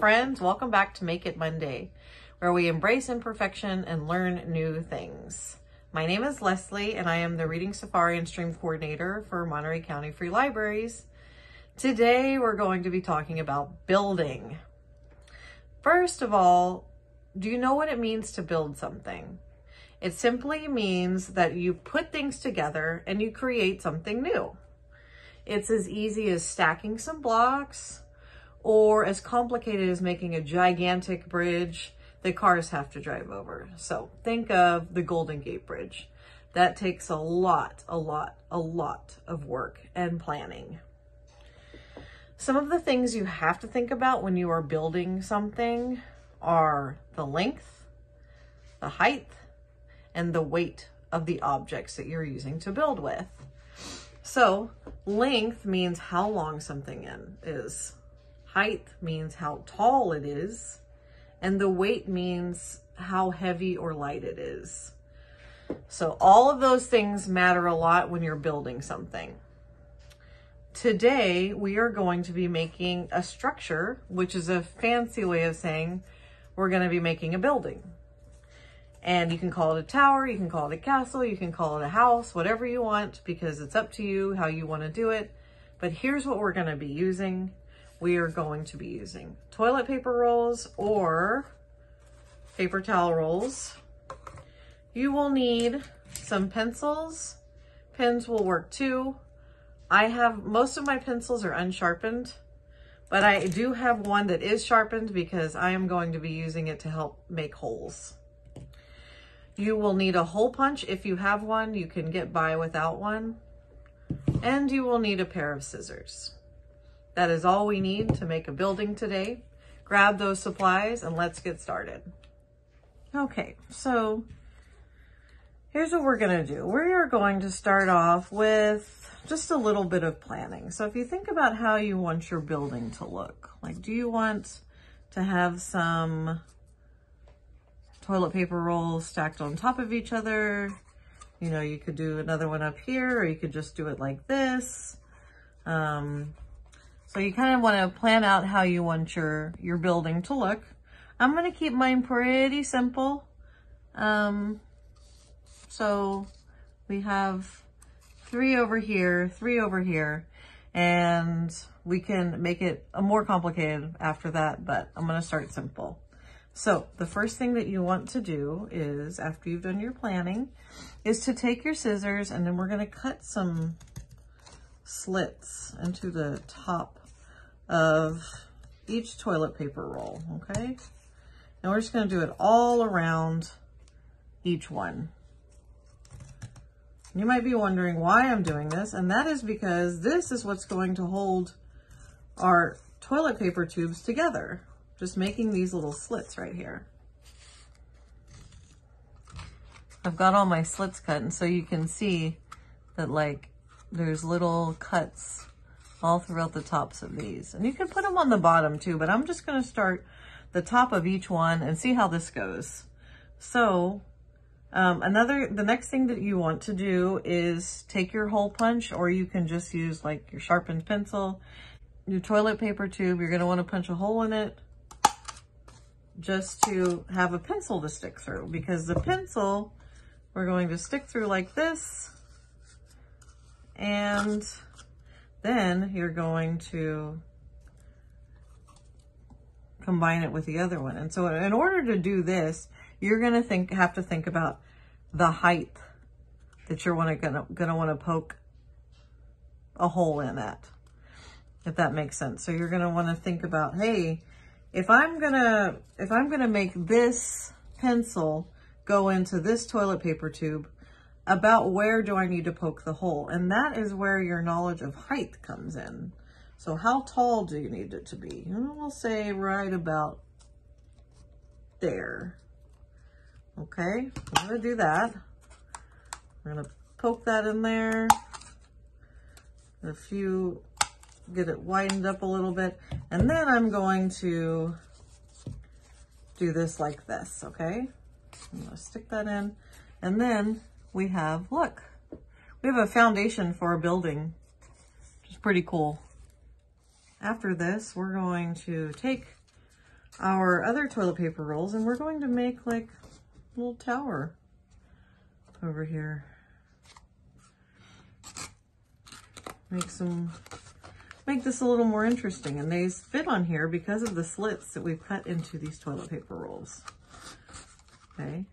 friends, welcome back to Make It Monday, where we embrace imperfection and learn new things. My name is Leslie, and I am the Reading Safari and Stream Coordinator for Monterey County Free Libraries. Today, we're going to be talking about building. First of all, do you know what it means to build something? It simply means that you put things together and you create something new. It's as easy as stacking some blocks, or as complicated as making a gigantic bridge that cars have to drive over. So think of the Golden Gate Bridge. That takes a lot of work and planning. Some of the things you have to think about when you are building something are the length, the height, and the weight of the objects that you're using to build with. So length means how long something is. Height means how tall it is. And the weight means how heavy or light it is. So all of those things matter a lot when you're building something. Today, we are going to be making a structure, which is a fancy way of saying we're going to be making a building. And you can call it a tower, you can call it a castle, you can call it a house, whatever you want, because it's up to you how you want to do it. But here's what we're going to be using. We are going to be using toilet paper rolls or paper towel rolls. You will need some pencils. Pens will work too. Most of my pencils are unsharpened, but I do have one that is sharpened because I am going to be using it to help make holes. You will need a hole punch if you have one. You can get by without one. And you will need a pair of scissors. That is all we need to make a building today. Grab those supplies and let's get started. Okay, so here's what we're going to do. We are going to start off with just a little bit of planning. So if you think about how you want your building to look, like, do you want to have some toilet paper rolls stacked on top of each other? You know, you could do another one up here, or you could just do it like this. So you kind of want to plan out how you want your building to look. I'm going to keep mine pretty simple. So we have 3 over here, 3 over here, and we can make it more complicated after that, but I'm going to start simple. So the first thing that you want to do is, after you've done your planning, is to take your scissors, and then we're going to cut some slits into the top of each toilet paper roll, okay? And we're just going to do it all around each one. You might be wondering why I'm doing this, and that is because this is what's going to hold our toilet paper tubes together. Just making these little slits right here. I've got all my slits cut, and so you can see that, like, there's little cuts all throughout the tops of these. And you can put them on the bottom too, but I'm just going to start the top of each one and see how this goes. So the next thing that you want to do is take your hole punch, or you can just use like your sharpened pencil. Your toilet paper tube, you're going to want to punch a hole in it just to have a pencil to stick through, because the pencil we're going to stick through like this, and then you're going to combine it with the other one. And so in order to do this, you're going to have to think about the height that you're going to want to poke a hole in at, if that makes sense. So you're going to want to think about, hey, if I'm going to make this pencil go into this toilet paper tube, about where do I need to poke the hole? And that is where your knowledge of height comes in. So how tall do you need it to be? And we'll say right about there. Okay, I'm going to do that. We're going to poke that in there. If you get it widened up a little bit, and then I'm going to do this like this, okay? I'm going to stick that in, and then we have, look, we have a foundation for a building, which is pretty cool. After this, we're going to take our other toilet paper rolls, and we're going to make like a little tower over here. Make this a little more interesting, and these fit on here because of the slits that we've cut into these toilet paper rolls. Okay.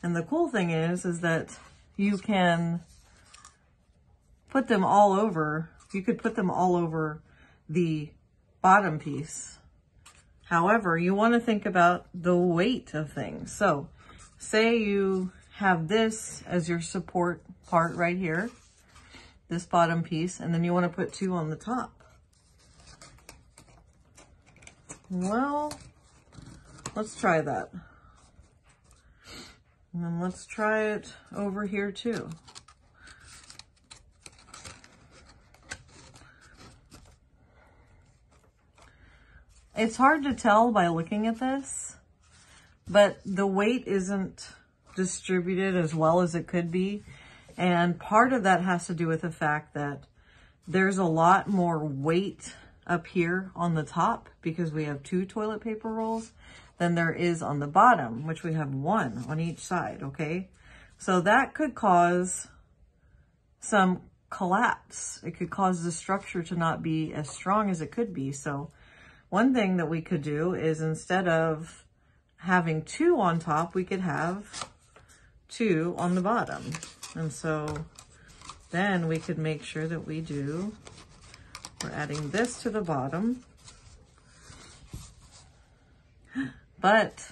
And the cool thing is that you can put them all over. You could put them all over the bottom piece. However, you want to think about the weight of things. So say you have this as your support part right here, this bottom piece, and then you want to put two on the top. Well, let's try that. And then let's try it over here too. It's hard to tell by looking at this, but the weight isn't distributed as well as it could be. And part of that has to do with the fact that there's a lot more weight up here on the top because we have two toilet paper rolls than there is on the bottom, which we have one on each side, okay? So that could cause some collapse. It could cause the structure to not be as strong as it could be. So one thing that we could do is, instead of having two on top, we could have two on the bottom. And so then we could make sure that we're adding this to the bottom. But,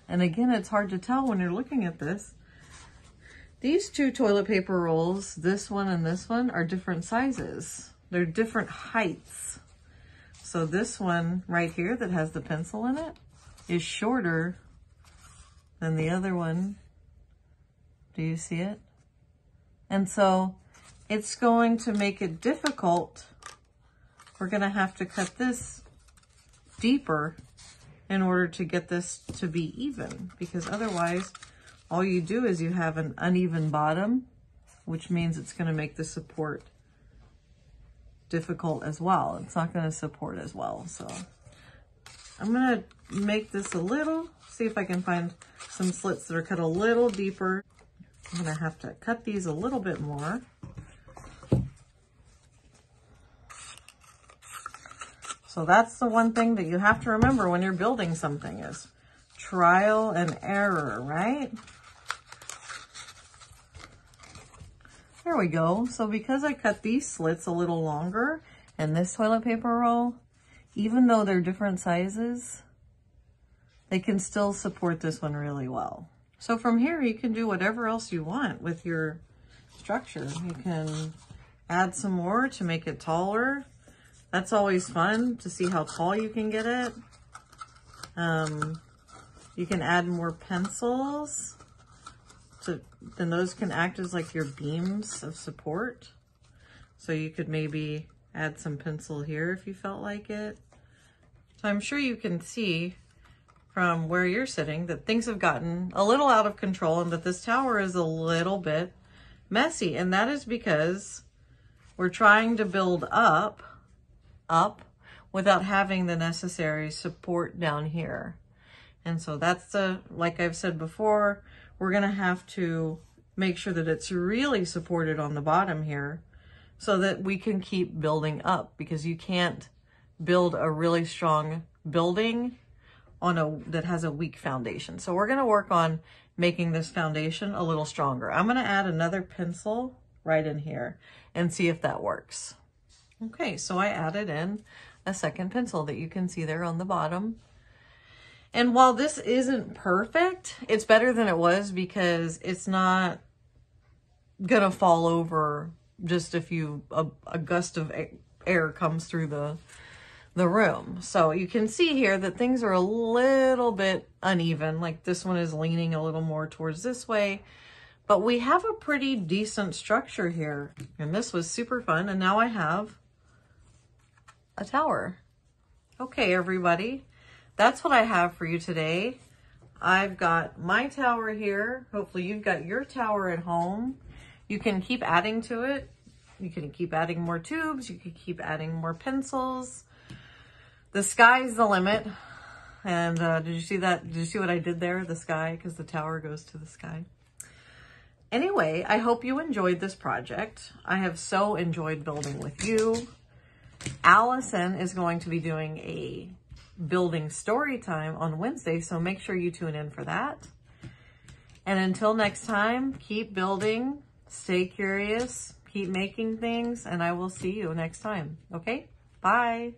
and again, it's hard to tell when you're looking at this. These two toilet paper rolls, this one and this one, are different sizes. They're different heights. So this one right here that has the pencil in it is shorter than the other one. Do you see it? And so it's going to make it difficult. We're going to have to cut this deeper in order to get this to be even, because otherwise all you do is you have an uneven bottom, which means it's going to make the support difficult as well. It's not going to support as well. So I'm going to make this a little, see if I can find some slits that are cut a little deeper. I'm going to have to cut these a little bit more. So that's the one thing that you have to remember when you're building something, is trial and error, right? There we go. So because I cut these slits a little longer and this toilet paper roll, even though they're different sizes, they can still support this one really well. So from here, you can do whatever else you want with your structure. You can add some more to make it taller. That's always fun to see how tall you can get it. You can add more pencils, then those can act as like your beams of support. So you could maybe add some pencil here if you felt like it. So I'm sure you can see from where you're sitting that things have gotten a little out of control and that this tower is a little bit messy. And that is because we're trying to build up without having the necessary support down here. And so that's like I've said before, we're gonna have to make sure that it's really supported on the bottom here so that we can keep building up, because you can't build a really strong building that has a weak foundation. So we're gonna work on making this foundation a little stronger. I'm gonna add another pencil right in here and see if that works. Okay, so I added in a second pencil that you can see there on the bottom. And while this isn't perfect, it's better than it was because it's not gonna fall over just if a gust of air comes through the room. So you can see here that things are a little bit uneven. Like this one is leaning a little more towards this way, but we have a pretty decent structure here. And this was super fun. And now I have a tower. Okay, everybody, that's what I have for you today. I've got my tower here. Hopefully you've got your tower at home. You can keep adding to it. You can keep adding more tubes. You can keep adding more pencils. The sky's the limit. And did you see that? Did you see what I did there? The sky, because the tower goes to the sky. Anyway, I hope you enjoyed this project. I have so enjoyed building with you. Allison is going to be doing a building story time on Wednesday, so make sure you tune in for that. And until next time, keep building, stay curious, keep making things, and I will see you next time. Okay? Bye.